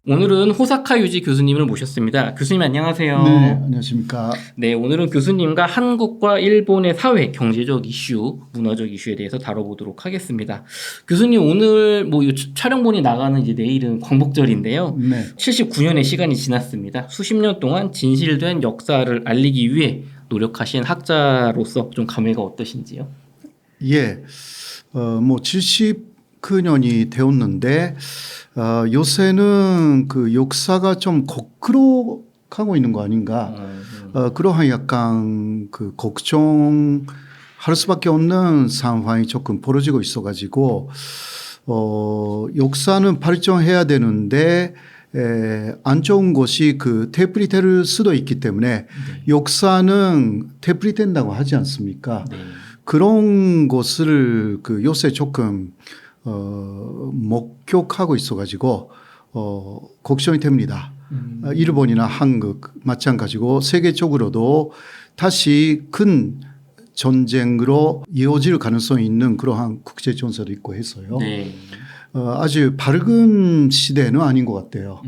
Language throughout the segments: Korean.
오늘은 호사카 유지 교수님을 모셨습니다. 교수님 안녕하세요. 네, 안녕하십니까. 네, 오늘은 교수님과 한국과 일본의 사회, 경제적 이슈, 문화적 이슈에 대해서 다뤄보도록 하겠습니다. 교수님 오늘 촬영본이 나가는 이제 내일은 광복절인데요. 네. 79년의 시간이 지났습니다. 수십 년 동안 진실된 역사를 알리기 위해 노력하신 학자로서 좀 감회가 어떠신지요? 예, 79년이 되었는데 요새는 그 역사가 좀 거꾸로 있는 거 아닌가. 그러한 약간 그 걱정할 수밖에 없는 상황이 조금 벌어지고 있어가지고 역사는 발전해야 되는데 안 좋은 것이 그 되풀이될 수도 있기 때문에 네. 역사는 되풀이된다고 하지 않습니까? 네. 그런 것을 그 요새 조금 목격하고 있어가지고 걱정이 됩니다. 일본이나 한국 마찬가지고 세계적으로도 다시 큰 전쟁으로 이어질 가능성이 있는 그러한 국제 정세도 있고 해서요. 네. 아주 밝은 시대는 아닌 것 같아요.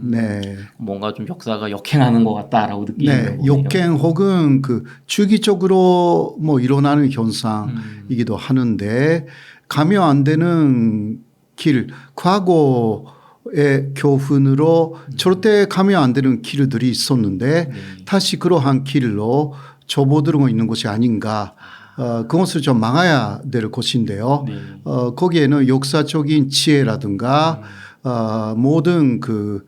네. 뭔가 좀 역사가 역행하는 것 같다라고 느끼는 네, 거네요. 역행 혹은 그 주기적으로 일어나는 현상이기도 하는데 가면 안 되는 길, 과거의 교훈으로 절대 가면 안 되는 길들이 있었는데 다시 그러한 길로 접어들고 있는 것이 아닌가. 그것을 좀 막아야 될 것인데요. 네. 거기에는 역사적인 지혜라든가 모든 그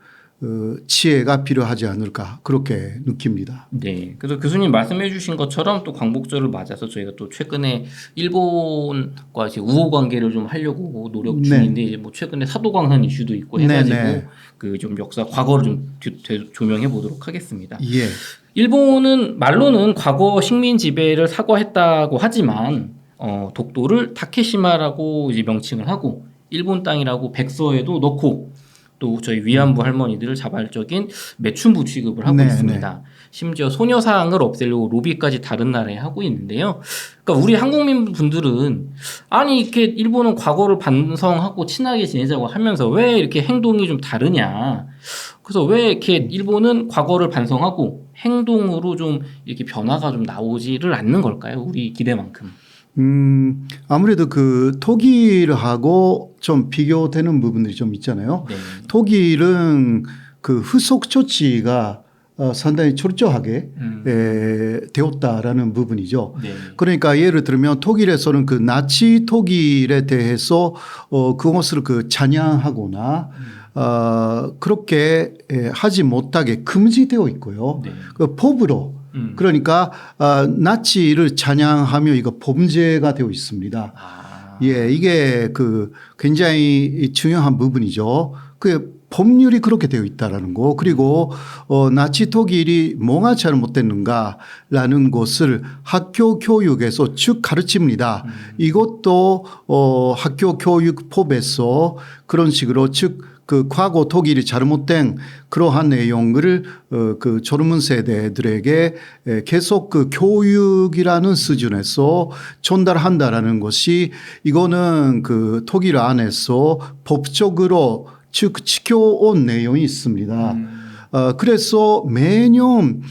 지혜가 필요하지 않을까 그렇게 느낍니다. 네. 그래서 교수님 말씀해 주신 것처럼 또 광복절을 맞아서 저희가 또 최근에 일본과 이제 우호 관계를 좀 하려고 노력 중인데 이제 최근에 사도광산 이슈도 있고 해가지고 그 좀 역사 과거를 좀 조명해 보도록 하겠습니다. 예. 일본은 말로는 과거 식민 지배를 사과했다고 하지만 독도를 다케시마라고 이제 명칭을 하고 일본 땅이라고 백서에도 넣고 또 저희 위안부 할머니들을 자발적인 매춘부 취급을 하고 있습니다. 심지어 소녀상을 없애려고 로비까지 다른 나라에 하고 있는데요. 그러니까 우리 한국민 분들은 아니 이렇게 일본은 과거를 반성하고 친하게 지내자고 하면서 왜 이렇게 행동이 좀 다르냐. 그래서 왜 이렇게 일본은 과거를 반성하고 행동으로 좀 이렇게 변화가 좀 나오지를 않는 걸까요? 우리 기대만큼. 아무래도 그 독일하고 좀 비교되는 부분들이 좀 있잖아요. 네. 독일은 그 후속 조치가 상당히 철저하게 되었다라는 부분이죠. 네. 그러니까 예를 들면 독일에서는 그 나치 독일에 대해서 그것을 그 찬양하거나 그렇게 하지 못하게 금지되어 있고요. 네. 그 법으로 그러니까 나치를 찬양하며 이거 범죄가 되어 있습니다. 예, 이게 그 굉장히 중요한 부분이죠. 그 법률이 그렇게 되어 있다라는 거. 그리고 나치 독일이 뭐가 잘못됐는가라는 것을 학교 교육에서 쭉 가르칩니다. 이것도 학교 교육법에서 그런 식으로 즉 그 과거 독일이 잘못된 그러한 내용을 그 젊은 세대들에게 계속 그 교육이라는 수준에서 전달한다라는 것이 이거는 그 독일 안에서 법적으로 즉 지켜온 내용이 있습니다. 그래서 매년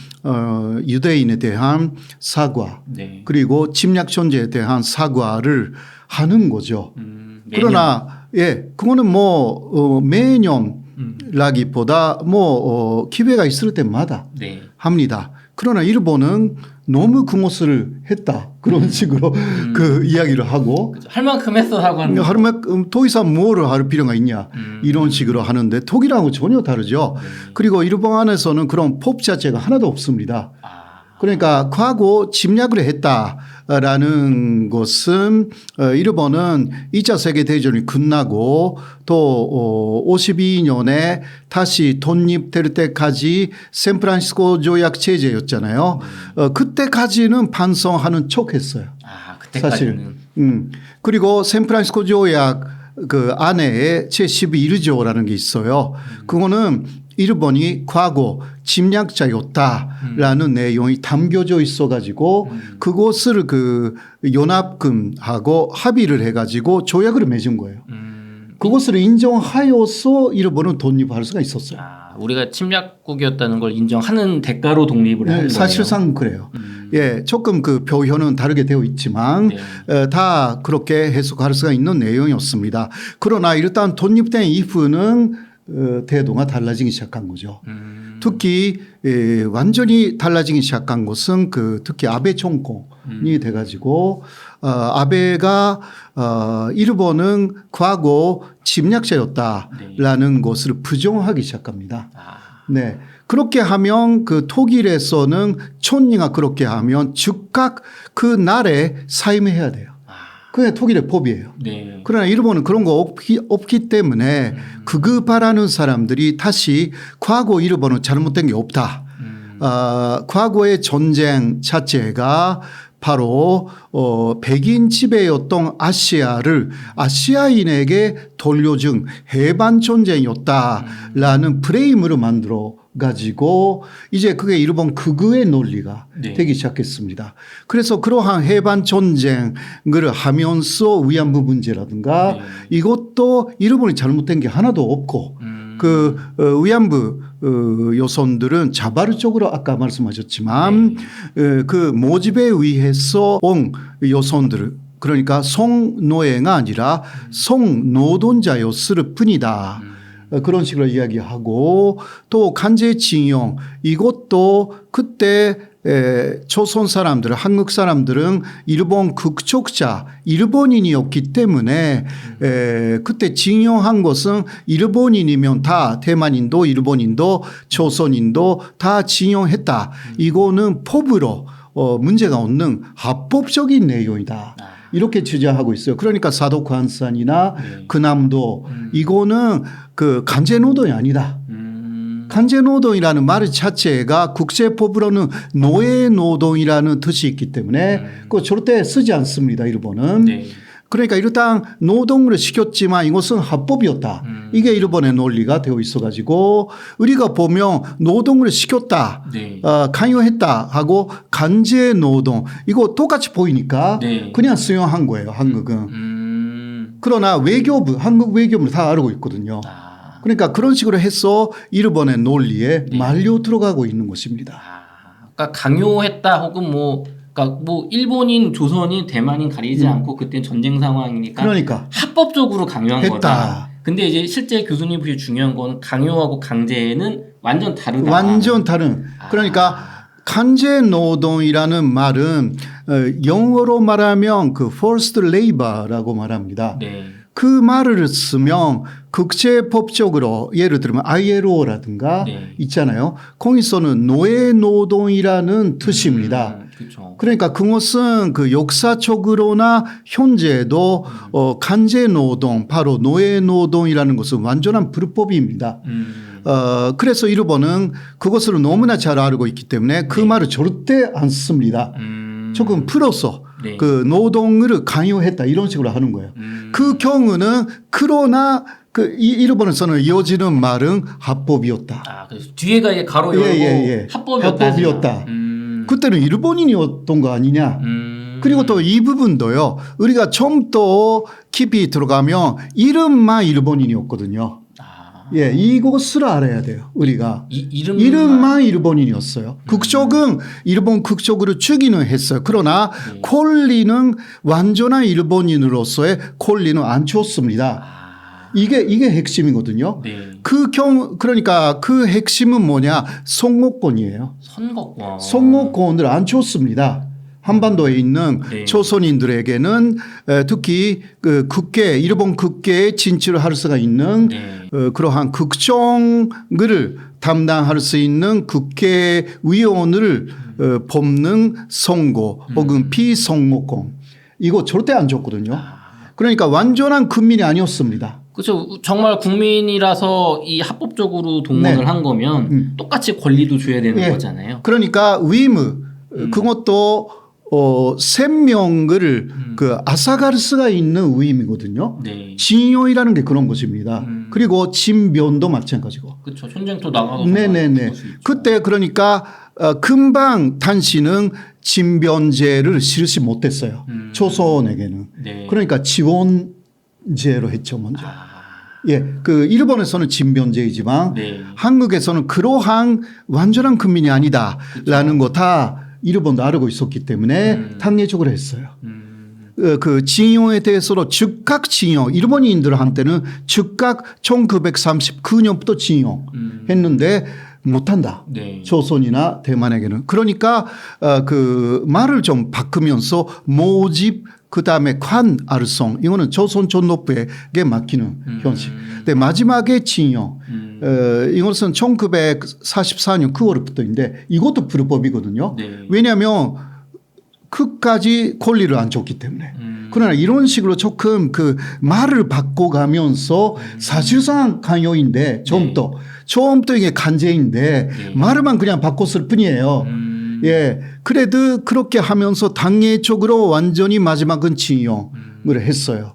유대인에 대한 사과 네. 그리고 침략 존재에 대한 사과를 하는 거죠. 그러나 그거는 매년라기보다 기회가 있을 때마다 네. 합니다. 그러나 일본은 너무 그것을 했다 그런 식으로 그 이야기를 하고 할 만큼 했어 하고 하는 하루만 더 이상 뭐를 할 필요가 있냐 이런 식으로 하는데 독일하고 전혀 다르죠. 그리고 일본 안에서는 그런 법 자체가 하나도 없습니다. 그러니까 과거 침략을 했다라는 것은 일본은 2차 세계대전이 끝나고 또 52년에 다시 독립될 때까지 샌프란시스코 조약 체제였잖아요. 그때까지는 반성하는 척했어요. 그때까지는. 사실. 그리고 샌프란시스코 조약 그 안에 제11조라는 게 있어요. 그거는 일본이 과거 침략자였다라는 내용이 담겨져 있어가지고 그것을 그 연합군하고 합의를 해가지고 조약을 맺은 거예요. 그것을 인정하여서 일본은 독립할 수가 있었어요. 우리가 침략국이었다는 걸 인정하는 대가로 독립을 한 거예요. 사실상 그래요. 예, 조금 그 표현은 다르게 되어 있지만 다 그렇게 해석할 수가 있는 내용이었습니다. 그러나 일단 독립된 이후는 태도가 달라지기 시작한 거죠. 특히 완전히 달라지기 시작한 것은 특히 아베 정권이 돼가지고 아베가 일본은 과거 침략자였다라는 것을 부정하기 시작합니다. 네. 그렇게 하면 그 독일에서는 촌리가 그렇게 하면 즉각 그 날에 사임해야 돼요. 그게 독일의 법이에요. 네. 그러나 일본은 그런 거 없기 때문에 그급하라는 사람들이 다시 과거 일본은 잘못된 게 없다. 과거의 전쟁 자체가 바로 백인 지배였던 아시아를 아시아인에게 돌려준 해방 전쟁이었다라는 프레임으로 만들어 가지고 이제 그게 일본 극우의 논리가 되기 시작했습니다. 그래서 그러한 해방 전쟁을 하면서 위안부 문제라든가 이것도 일본이 잘못된 게 하나도 없고 그 위안부 여성들은 자발적으로 아까 말씀하셨지만 그 모집에 의해서 온 여성들 그러니까 성노예가 아니라 성노동자였을 뿐이다. 그런 식으로 이야기하고 또 강제징용 이것도 그때 조선 사람들 한국 사람들은 일본 극적자 일본인이었기 때문에 그때 징용한 것은 일본인이면 다 대만인도 일본인도 조선인도 다 징용했다. 이거는 법으로 문제가 없는 합법적인 내용이다. 이렇게 주장하고 있어요. 그러니까 사도관산이나 근함도 이거는 그 강제노동이 아니다. 강제노동이라는 말 자체가 국제법으로는 노예노동이라는 뜻이 있기 때문에 그거 절대 쓰지 않습니다. 일본은. 그러니까 일단 노동을 시켰지만 이것은 합법이었다. 이게 일본의 논리가 되어 있어가지고 우리가 보면 노동을 시켰다. 강요했다 하고 강제노동 이거 똑같이 보이니까 그냥 수용한 거예요. 한국은. 그러나 외교부 한국 외교부는 다 알고 있거든요. 그러니까 그런 식으로 해서 일본의 논리에 말려 들어가고 있는 것입니다. 그러니까 강요했다 혹은 그러니까 일본인, 조선인, 대만인 가리지 않고 그때 전쟁 상황이니까 그러니까 합법적으로 강요한 했다. 거다. 근데 이제 실제 교수님 보시 중요한 건 강요하고 강제는 완전 다르다. 완전 다른. 그러니까 강제 노동이라는 말은 영어로 말하면 그 forced labor라고 말합니다. 그 말을 쓰면 국제법적으로 예를 들면 ILO라든가 있잖아요. 거기서는 노예노동이라는 뜻입니다. 그러니까 그것은 그 역사적으로나 현재도 강제노동 바로 노예노동이라는 것은 완전한 불법입니다. 그래서 일본은 그것을 너무나 잘 알고 있기 때문에 그 말을 절대 안 씁니다. 조금 풀어서 그 노동을 강요했다 이런 식으로 하는 거예요. 그 경우는 그러나 그 일본에서는 이어지는 말은 합법이었다. 그래서 뒤에가 이제 가로 열고 합법이었다. 그때는 일본인이었던 거 아니냐. 그리고 또 이 부분도요. 우리가 좀 더 깊이 들어가면 이름만 일본인이었거든요. 예, 이것을 알아야 돼요. 우리가 이름만 일본인이었어요. 국적은 일본 국적으로 주기는 했어요. 그러나 권리는 완전한 일본인으로서의 권리는 안 줬습니다. 이게 핵심이거든요. 그러니까 그 핵심은 뭐냐? 선거권이에요. 선거권을 안 줬습니다. 한반도에 있는 조선인들에게는 특히 그 일본 국회에 진출할 수가 있는 그러한 국정을 담당할 수 있는 국회의원을 뽑는 선거 혹은 피선거권 이거 절대 안 줬거든요. 그러니까 완전한 국민이 아니었습니다. 그렇죠. 정말 국민이라서 이 합법적으로 동원을 한 거면 똑같이 권리도 줘야 되는 거잖아요. 그러니까 의무 그것도 생명을 그 앗아갈 수가 있는 의미거든요. 징용이라는 게 그런 것입니다. 그리고 진변도 마찬가지고. 그렇죠. 전쟁터 나가도. 네네네. 그때 그러니까 금방 당신은 진변제를 실시 못했어요. 조선에게는. 그러니까 지원제로 했죠 먼저. 예, 그 일본에서는 진변제이지만 네. 한국에서는 그러한 완전한 큰민이 아니다라는 거 다 일본도 알고 있었기 때문에 당례적으로 했어요. 그 징용에 대해서도 즉각 징용, 일본인들한테는 즉각 1939년부터 징용했는데 못한다. 네. 조선이나 대만에게는. 그러니까 그 말을 좀 바꾸면서 모집 그다음에 관 알성 이거는 조선 존노프에게 맡기는 형식. 근데 마지막에 징용. 이것은 1944년 9월부터인데 이것도 불법이거든요. 네. 왜냐하면 끝까지 권리를 안 줬기 때문에. 그러나 이런 식으로 조금 그 말을 바꿔가면서 사실상 강요인데 처음부터 이게 간제인데 말을만 그냥 바꿨을 뿐이에요. 예. 그래도 그렇게 하면서 당례적으로 완전히 마지막은 징용을 했어요.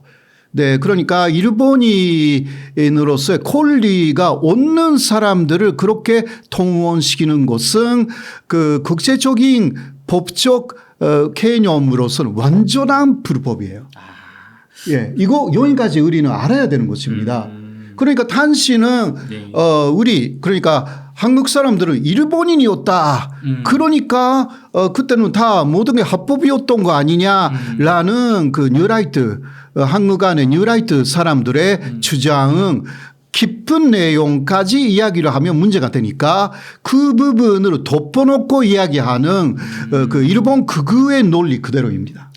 네. 그러니까 일본인으로서의 권리가 없는 사람들을 그렇게 동원시키는 것은 그 국제적인 법적 개념으로서는 완전한 불법이에요. 예. 이거 여기까지 우리는 알아야 되는 것입니다. 그러니까 당신은 네. 우리 그러니까 한국 사람들은 일본인이었다. 그러니까 그때는 다 모든 게 합법이었던 거 아니냐라는 그 뉴라이트 한국 안의 뉴라이트 사람들의 주장은 깊은 내용까지 이야기를 하면 문제가 되니까 그 부분을 덮어놓고 이야기하는 그 일본 극우의 논리 그대로입니다.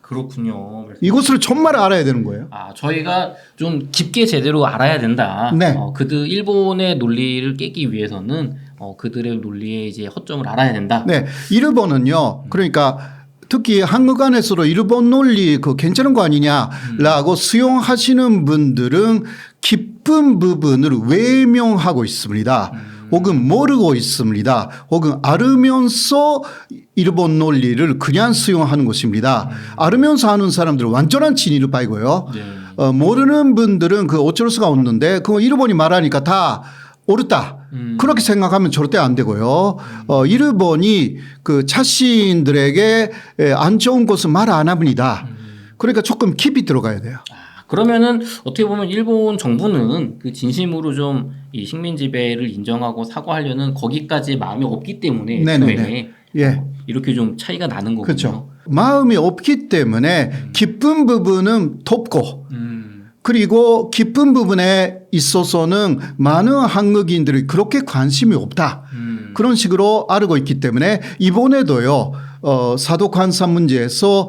그렇군요. 이것을 정말 알아야 되는 거예요. 저희가 좀 깊게 제대로 알아야 된다. 네. 그들 일본의 논리를 깨기 위해서는 그들의 논리의 이제 허점을 알아야 된다. 네, 일본은요. 그러니까 특히 한국 안에서도 일본 논리 그 괜찮은 거 아니냐라고 수용하시는 분들은 깊은 부분을 외면하고 있습니다. 혹은 모르고 있습니다. 혹은 알으면서 일본 논리를 그냥 수용하는 것입니다. 알으면서 하는 사람들은 완전한 진리를 빠이고요. 네. 모르는 분들은 그 어쩔 수가 없는데 그 일본이 말하니까 다 옳다. 그렇게 생각하면 절대 안 되고요. 일본이 그 자신들에게 안 좋은 것은 말 안 합니다. 그러니까 조금 깊이 들어가야 돼요. 그러면은 어떻게 보면 일본 정부는 그 진심으로 좀 이 식민 지배를 인정하고 사과하려는 거기까지 마음이 없기 때문에 네네네. 예. 이렇게 좀 차이가 나는 거군요. 그렇죠. 마음이 없기 때문에 깊은 부분은 덮고 그리고 깊은 부분에 있어서는 많은 한국인들이 그렇게 관심이 없다. 그런 식으로 알고 있기 때문에 이번에도요. 사도관사 문제에서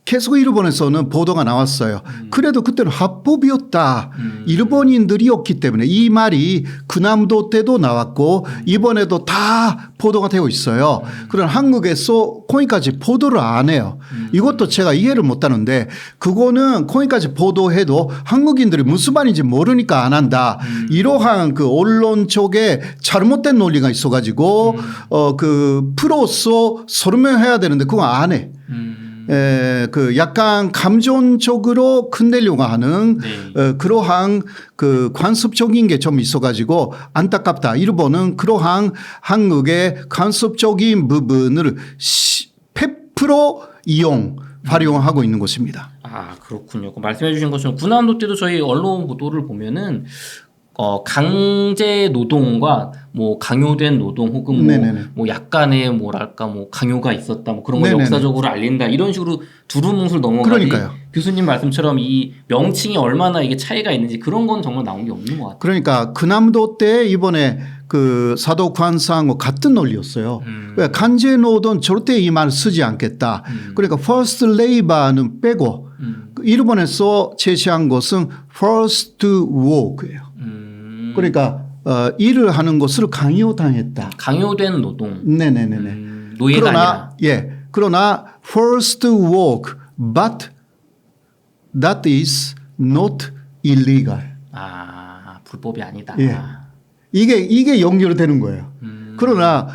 계속 일본에서는 보도가 나왔어요. 그래도 그때는 합법이었다. 일본인들이었기 때문에 이 말이 군함도 때도 나왔고 이번에도 다 보도가 되고 있어요. 그런 한국에서 거기까지 보도를 안 해요. 이것도 제가 이해를 못 하는데 그거는 거기까지 보도해도 한국인들이 무슨 말인지 모르니까 안 한다. 이러한 그 언론 쪽에 잘못된 논리가 있어가지고 그 프로서 설명해야 되는데 그거 안 해. 그 약간 감정적으로 끝내려고 하는 그러한 그 관습적인 게 좀 있어가지고 안타깝다. 일본은 그러한 한국의 관습적인 부분을 100% 활용하고 있는 것입니다. 그렇군요. 말씀해 주신 것처럼 군함도 때도 저희 언론 보도를 보면은 강제 노동과 뭐 강요된 노동 혹은 뭐 약간의 뭐랄까 뭐 강요가 있었다 뭐 그런 걸 역사적으로 알린다 이런 식으로 두루뭉술 넘어가지. 교수님 말씀처럼 이 명칭이 얼마나 이게 차이가 있는지 그런 건 정말 나온 게 없는 것 같아요. 그러니까 군함도 때 이번에 그 사도관사하고 같은 논리였어요. 강제 노동 절대 이 말 쓰지 않겠다. 그러니까 first labor는 빼고 일본에서 제시한 것은 first work예요. 그러니까 일을 하는 것을 강요당했다. 강요된 노동. 네네네네. 노예가 아니라. 그러나 first work, but that is not illegal. 불법이 아니다. 예. 이게 연결되는 거예요. 그러나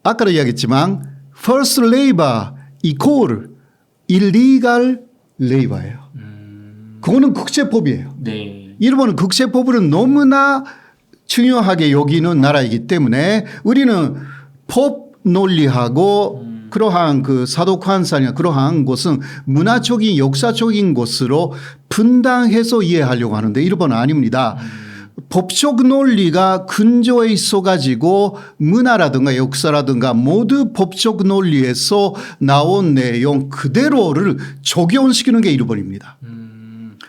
아까도 이야기했지만 first labor equal illegal labor예요. 그거는 국제법이에요. 네. 일본은 국제법을 너무나 중요하게 여기는 나라이기 때문에 우리는 법 논리하고 그러한 그 사도관사나 그러한 것은 문화적인 역사적인 것으로 분당해서 이해하려고 하는데 일본은 아닙니다. 법적 논리가 근저에 있어가지고 문화라든가 역사라든가 모두 법적 논리에서 나온 내용 그대로를 적용시키는 게 일본입니다.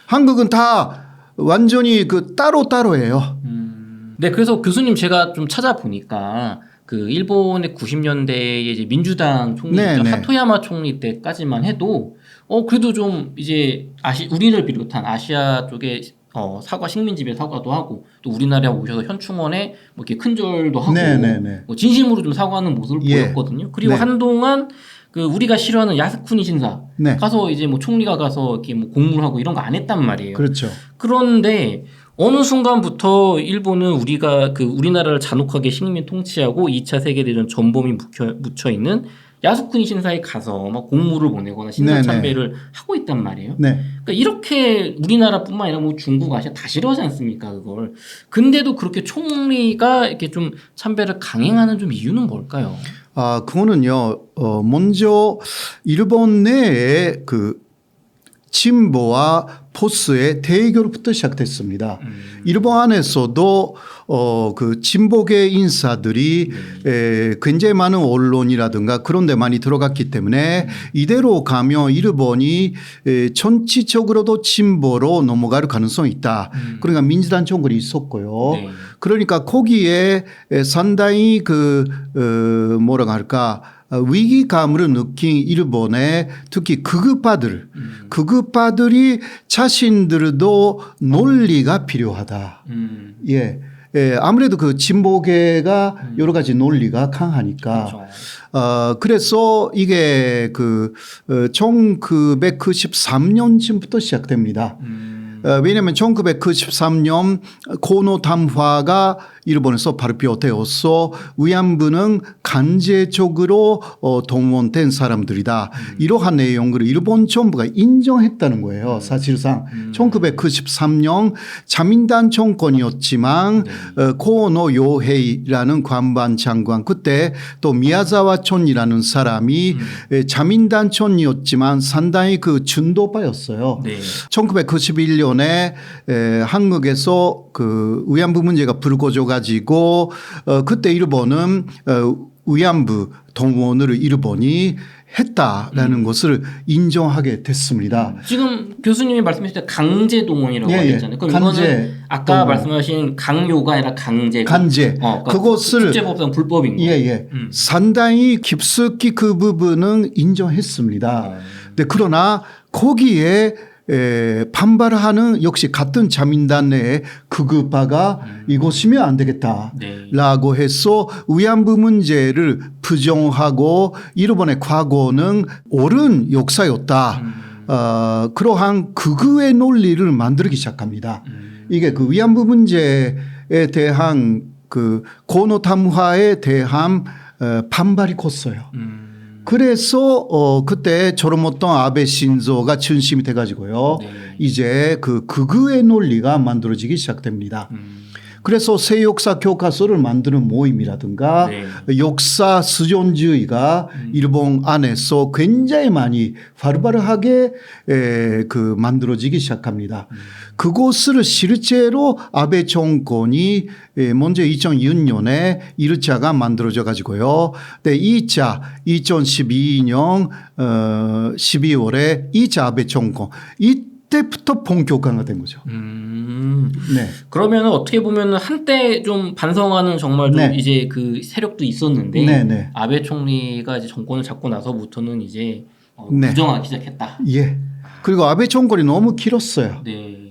한국은 다 완전히 그 따로따로예요. 네, 그래서 교수님 제가 좀 찾아보니까 그 일본의 90년대에 이제 민주당 총리 하토야마 총리 때까지만 해도 그래도 좀 이제 우리를 비롯한 아시아 쪽에 사과 식민지배 사과도 하고 또 우리나라에 오셔서 현충원에 뭐 이렇게 큰절도 하고 뭐 진심으로 좀 사과하는 모습을 보였거든요. 그리고 한동안 그 우리가 싫어하는 야스쿠니 신사 가서 이제 뭐 총리가 가서 이렇게 뭐 공물하고 이런 거 안 했단 말이에요. 그렇죠. 그런데 어느 순간부터 일본은 우리가 그 우리나라를 잔혹하게 식민 통치하고 2차 세계대전 전범이 묻혀 있는 야스쿠니 신사에 가서 막 공물을 보내거나 신사 참배를 하고 있단 말이에요. 그러니까 이렇게 우리나라뿐만 아니라 뭐 중국, 아시아 다 싫어하지 않습니까, 그걸. 근데도 그렇게 총리가 이렇게 좀 참배를 강행하는 좀 이유는 뭘까요? 그거는요, 먼저 일본 내에 그 진보와 보수의 대결부터 시작됐습니다. 일본 안에서도 그 진보계 인사들이 굉장히 많은 언론이라든가 그런 데 많이 들어갔기 때문에 이대로 가면 일본이 전체적으로도 진보로 넘어갈 가능성이 있다. 그러니까 민주당 정권이 있었고요. 그러니까 거기에 상당히 뭐라고 할까 위기감을 느낀 일본의 특히 극우파들이 자신들도 논리가 필요하다. 아무래도 그 진보계가 여러 가지 논리가 강하니까. 그래서 이게 그 1993년쯤부터 시작됩니다. 왜냐하면 1993년 고노 담화가 일본에서 발표되어서 위안부는 강제적으로 동원된 사람들이다. 이러한 내용을 일본 정부가 인정했다는 거예요. 사실상 1993년 자민당 정권이었지만 고노 요헤이라는 관방 장관 그때 또 미야자와 촌이라는 사람이 자민당 촌이었지만 상당히 그 중도파였어요. 1991년에 한국에서 그 위안부 문제가 불거져 가지고 그때 일본은 위안부 동원을 일본이 했다라는 것을 인정하게 됐습니다. 지금 교수님이 말씀하실 때 강제 동원이라고 하셨잖아요. 그럼 이거는 아까 말씀하신 강요가 아니라 강제. 그러니까 그것을 국제법상 불법인 거예요. 상당히 깊숙이 그 부분은 인정했습니다. 그러나 거기에 반발하는 역시 같은 자민당 내에 극우파가 이것이면 안 되겠다라고 해서 위안부 문제를 부정하고 일본의 과거는 옳은 역사였다. 그러한 극우의 논리를 만들기 시작합니다. 이게 그 위안부 문제에 대한 그 고노 담화에 대한 반발이 컸어요. 그래서 그때 조르모토 아베 신조가 중심이 돼가지고요. 이제 그 극우의 논리가 만들어지기 시작됩니다. 그래서 새 역사 교과서를 만드는 모임이라든가 역사 수존주의가 일본 안에서 굉장히 많이 바르바르하게 그 만들어지기 시작합니다. 그것을 실제로 아베 정권이 먼저 2006년에 1차가 만들어져 가지고요. 2차 2012년 12월에 2차 아베 정권 이때부터 본격화가 된 거죠. 그러면 어떻게 보면 한때 좀 반성하는 정말 좀 이제 그 세력도 있었는데 아베 총리가 이제 정권을 잡고 나서부터는 이제 부정하기 시작했다. 그리고 아베 정권이 너무 길었어요.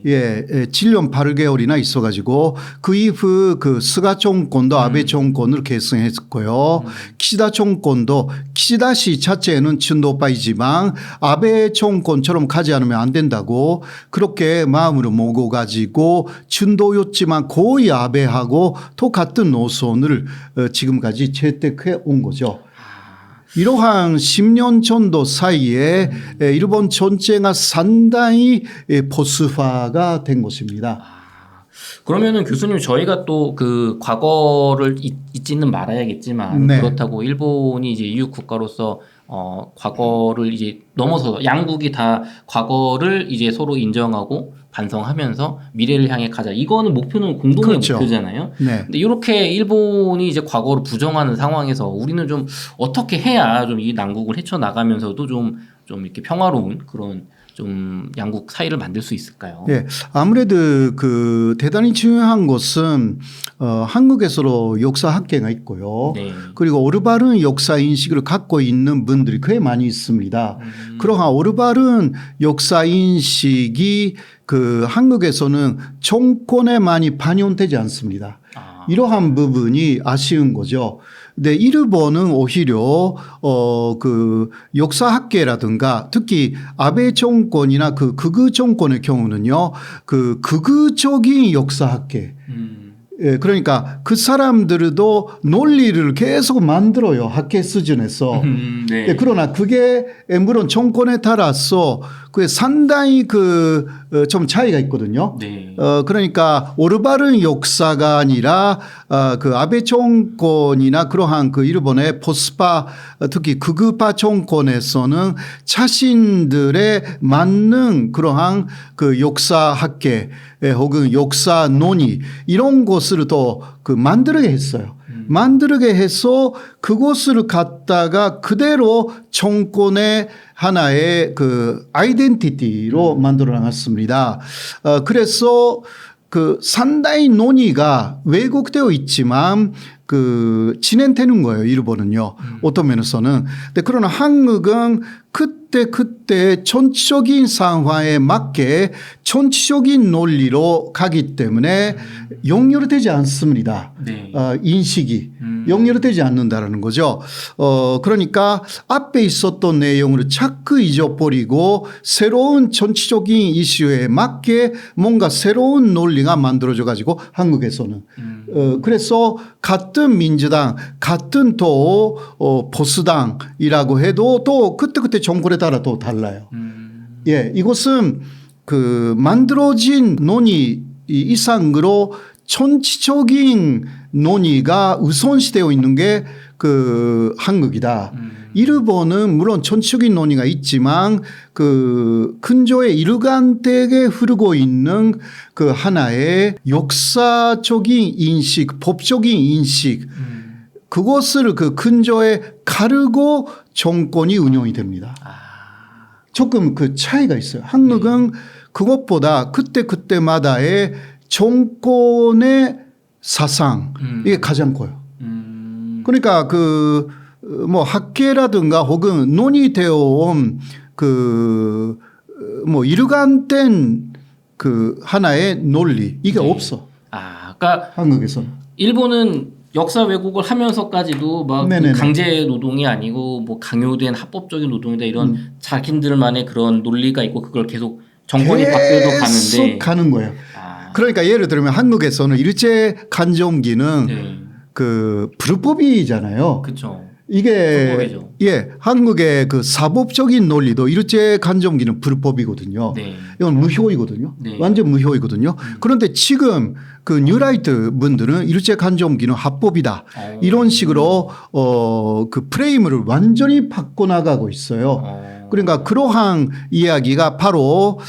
7년 8개월이나 있어가지고 그 이후 그 스가 정권도 아베 정권을 계승했고요. 키시다 정권도 키시다 씨 자체는 친도파이지만 아베 정권처럼 가지 않으면 안 된다고 그렇게 마음으로 먹어가지고 친도였지만 거의 아베하고 똑같은 노선을 지금까지 채택해 온 거죠. 이러한 10년 정도 사이에 일본 전체가 상당히 보수화가 된 것입니다. 그러면은 교수님 저희가 또 그 과거를 잊지는 말아야겠지만 네. 그렇다고 일본이 이제 이웃 국가로서 과거를 이제 넘어서 양국이 다 과거를 이제 서로 인정하고 반성하면서 미래를 향해 가자. 이거는 목표는 공동의 그렇죠. 목표잖아요. 네. 근데 이렇게 일본이 이제 과거를 부정하는 상황에서 우리는 좀 어떻게 해야 좀 이 난국을 헤쳐나가면서도 좀 이렇게 평화로운 그런 좀 양국 사이를 만들 수 있을까요? 예, 아무래도 그 대단히 중요한 것은 한국에서도 역사 학계가 있고요. 네. 그리고 올바른 역사 인식을 갖고 있는 분들이 꽤 많이 있습니다. 그러한 올바른 역사 인식이 그 한국에서는 정권에 많이 반영되지 않습니다. 이러한 부분이 아쉬운 거죠. 근데 일본은 오히려 그 역사학계라든가 특히 아베 정권이나 그 극우 정권의 경우는요, 그 극우적인 역사학계. 예, 그러니까 그 사람들도 논리를 계속 만들어요. 학계 수준에서. 네. 예, 그러나 그게 물론 정권에 따라서 그게 상당히 그 좀 차이가 있거든요. 네. 그러니까 올바른 역사가 아니라 그 아베 정권이나 그러한 그 일본의 포스파 특히 극우파 정권에서는 자신들의 맞는 그러한 그 역사학계 혹은 역사 논의 이런 것을 또 그 만들게 했어요. 만들게 해서 그것을 갖다가 그대로 정권의 하나의 그 아이덴티티로 만들어 놨습니다. 그래서 그 상당히 논의가 왜곡되어 있지만 그 진행되는 거예요. 일본은요. 어떤 면에서는. 근데 그러나 한국은 그때 전체적인 상황에 맞게 전체적인 논리로 가기 때문에 연결되지 않습니다. 네. 인식이 연결되지 않는다라는 거죠. 그러니까 앞에 있었던 내용을 자꾸 잊어버리고 새로운 전체적인 이슈에 맞게 뭔가 새로운 논리가 만들어져 가지고 한국에서는 그래서 같은 민주당 같은 또 보수당이라고 해도 또 그때 정권에 따라 또 달라요. 예, 이것은 그 만들어진 논의 이상으로 전체적인 논의가 우선시되어 있는 게 그 한국이다. 일본은 물론 전체적인 논의가 있지만 그 근조의 일관되게 흐르고 있는 그 하나의 역사적인 인식, 법적인 인식 그것을 그 근조에 가르고 정권이 운영이 됩니다. 조금 그 차이가 있어요. 한국은 그것보다 그때마다의 정권의 사상 이게 가장 커요. 그러니까 그 뭐 학계라든가 혹은 논의되어 온 그 뭐 일관된 그 하나의 논리 이게 네. 없어. 그러니까 한국에서는. 일본은 역사 왜곡을 하면서까지도 막 네네네. 강제 노동이 아니고 뭐 강요된 합법적인 노동이다 이런 자기들만의 그런 논리가 있고 그걸 계속 정권이 바뀌어도 계속 가는데 가는 거예요. 그러니까 예를 들면 한국에서는 일제 간접기는 네. 그 불법이잖아요. 그렇죠. 이게 불법이죠. 예 한국의 그 사법적인 논리도 일제 간접기는 불법이거든요. 네. 이건 무효이거든요. 네. 완전 무효이거든요. 그런데 지금 그 뉴라이트 분들은 일제 간접기는 합법이다. 이런 식으로 그 프레임을 완전히 바꿔나가고 있어요. 그러니까 그러한 이야기가 바로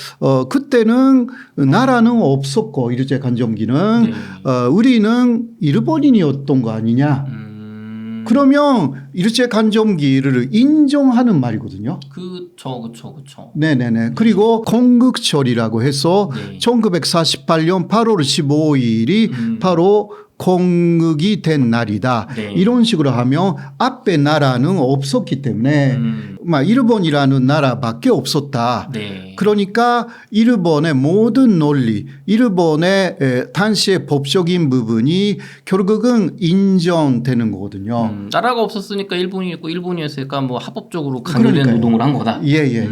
그때는 나라는 없었고 일제 간접기는 네. 우리는 일본인이었던 거 아니냐. 그러면 일제 간접기를 인정하는 말이거든요. 그쵸. 네네네. 그리고 건국절이라고 해서 네. 1948년 8월 15일이 바로 건국이 된 날이다. 네. 이런 식으로 하면 앞에 나라는 없었기 때문에 막 일본이라는 나라밖에 없었다. 네. 그러니까 일본의 모든 논리, 일본의 당시의 법적인 부분이 결국은 인정되는 거거든요. 나라가 없었으니까 일본이 있고 일본이었으니까 뭐 합법적으로 강요된 그러니까요. 노동을 한 거다. 예.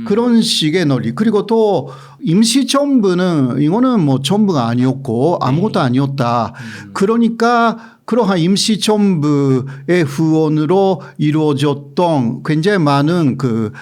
그런 식의 논리. 그리고 또 임시정부는 이거는 뭐 정부가 아니었고 아무것도 아니었다. 그러니까 그러한 임시정부의 후원으로 이루어졌던 굉장히 많은 그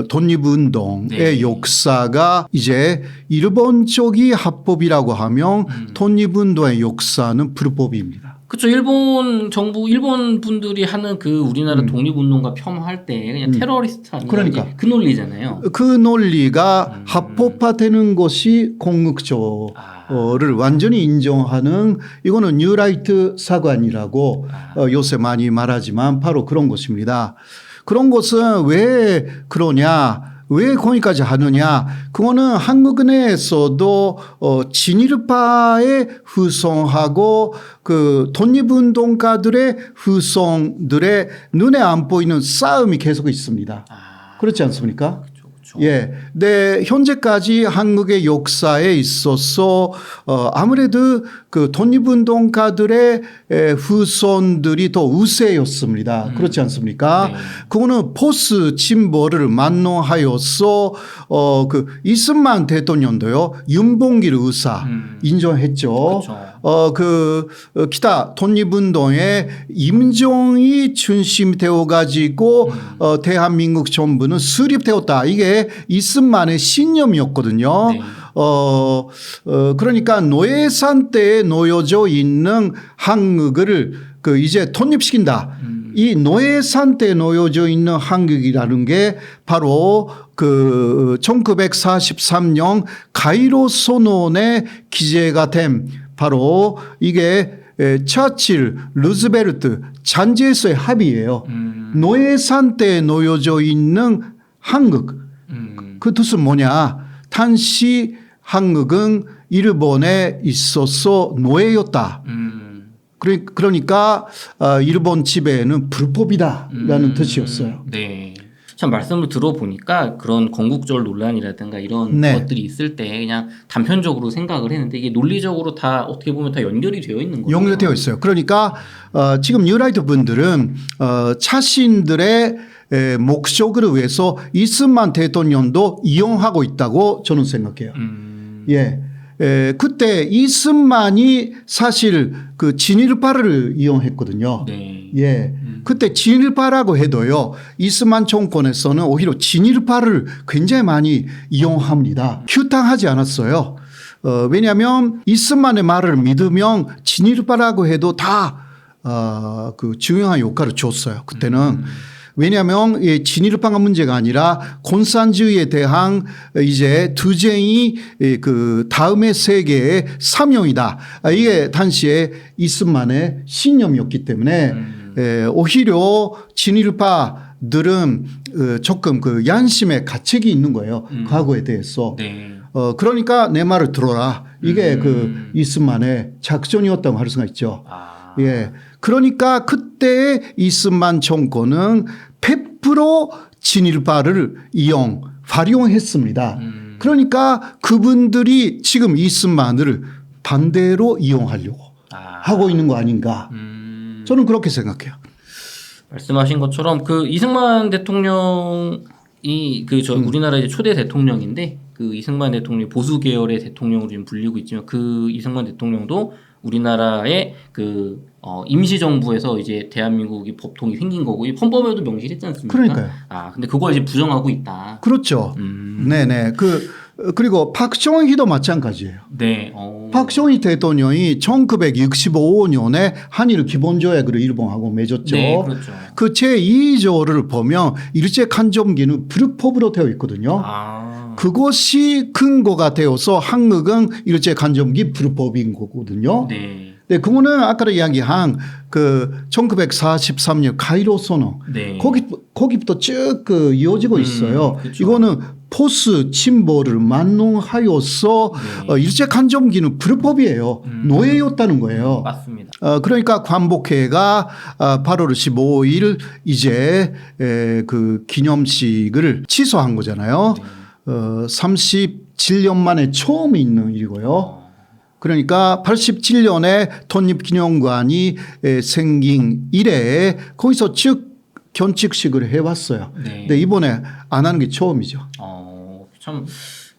독립운동의 네. 역사가 이제 일본적이 합법이라고 하면 독립운동의 역사는 불법입니다. 그렇죠. 일본 정부, 일본 분들이 하는 그 우리나라 독립운동가 폄하할 때 그냥 테러리스트 아니냐 그러니까. 그 논리잖아요. 그 논리가 합법화되는 것이 공익적을 완전히 인정하는 이거는 뉴라이트 사관이라고 요새 많이 말하지만 바로 그런 것입니다. 그런 것은 왜 그러냐? 왜 거기까지 하느냐? 그거는 한국 내에서도 진일파의 후손하고 그 독립운동가들의 후손들의 눈에 안 보이는 싸움이 계속 있습니다. 그렇지 않습니까? 예. 네, 현재까지 한국의 역사에 있어서 아무래도 그 독립운동가들의 후손들이 더 우세였습니다. 그렇지 않습니까? 네. 그거는 포스 진보를 만농하여서 그 이승만 대통령도요 윤봉길 의사 인정했죠. 그렇죠. 기타 독립운동에 임종이 중심되어 가지고 대한민국 정부는 수립되었다. 이게 이승만의 신념이었거든요. 네. 그러니까 노예산 때에 놓여져 있는 한국을 그 이제 독립시킨다. 이 노예산 때에 놓여져 있는 한국이라는 게 바로 그 1943년 가이로 선언에 기재가 된 바로 이게 처칠, 루즈베르트 잔재에서의 합의예요. 노예산 때에 놓여져 있는 한국. 그 뜻은 뭐냐? 당시 한국은 일본에 있어서 노예였다. 그러니까 일본 지배는 불법이다라는 뜻이었어요. 네. 참 말씀을 들어보니까 그런 건국절 논란이라든가 이런 네. 것들이 있을 때 그냥 단편적으로 생각을 했는데 이게 논리적으로 다 어떻게 보면 다 연결이 되어 있는 거예요. 연결되어 있어요. 그러니까 지금 뉴라이트 분들은 자신들의 목적을 위해서 이승만 대통령도 이용하고 있다고 저는 생각해요. 예. 그때 이승만이 사실 그 진일파를 이용했거든요. 네. 예. 그때 진일파라고 해도요, 이승만 정권에서는 오히려 진일파를 굉장히 많이 이용합니다. 규탄하지 않았어요. 왜냐하면 이승만의 말을 믿으면 진일파라고 해도 다 그 중요한 효과를 줬어요. 그때는. 왜냐하면 진일파가 문제가 아니라 공산주의에 대한 이제 투쟁이 그 다음의 세계의 사명이다. 이게 당시에 이승만의 신념이었기 때문에 오히려 진일파들은 조금 그 양심의 가책이 있는 거예요. 과거에 대해서. 네. 그러니까 내 말을 들어라. 이게 그 이승만의 작전이었다고 할 수가 있죠. 예. 그러니까 그때 이승만 정권은 100% 진일파를 활용했습니다. 그러니까 그분들이 지금 이승만을 반대로 이용하려고 하고 있는 거 아닌가. 저는 그렇게 생각해요. 말씀하신 것처럼 그 이승만 대통령이 그 저 우리나라 이제 초대 대통령인데 그 이승만 대통령이 보수 계열의 대통령으로 지금 불리고 있지만 그 이승만 대통령도 우리나라의 그 임시정부에서 이제 대한민국이 법통이 생긴 거고 이 헌법에도 명시했지 않습니까? 그러니까요. 근데 그걸 이제 부정하고 있다. 그렇죠. 네네. 그리고 박정희도 마찬가지예요. 네. 박정희 대통령이 1965년에 한일 기본조약을 일본하고 맺었죠. 네, 그렇죠. 그 제2조를 보면 일제 간접기는 불법으로 되어 있거든요. 그것이 근거가 되어서 한국은 일제 간접기 불법인 거거든요. 네. 네, 그거는 아까 이야기한 그 1943년 가이로 선언. 네. 거기부터 쭉 그 이어지고 있어요. 그렇죠. 이거는 포스 침보를 만농하여서 일제 간접기는 불법이에요. 노예였다는 거예요. 맞습니다. 그러니까 관복회가 8월 15일 이제 그 기념식을 취소한 거잖아요. 37년 만에 처음 있는 일이고요. 그러니까 87년에 독립기념관이 생긴 이래 거기서 쭉 견칙식으로 해왔어요. 네. 근데 이번에 안 하는 게 처음이죠. 참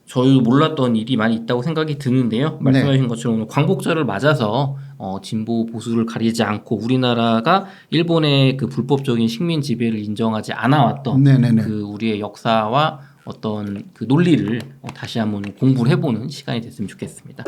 저희도 몰랐던 일이 많이 있다고 생각이 드는데요. 말씀하신 네. 것처럼 오늘 광복절을 맞아서 진보 보수를 가리지 않고 우리나라가 일본의 그 불법적인 식민 지배를 인정하지 않아 왔던 네네네. 그 우리의 역사와 어떤 그 논리를 다시 한번 공부를 해보는 시간이 됐으면 좋겠습니다.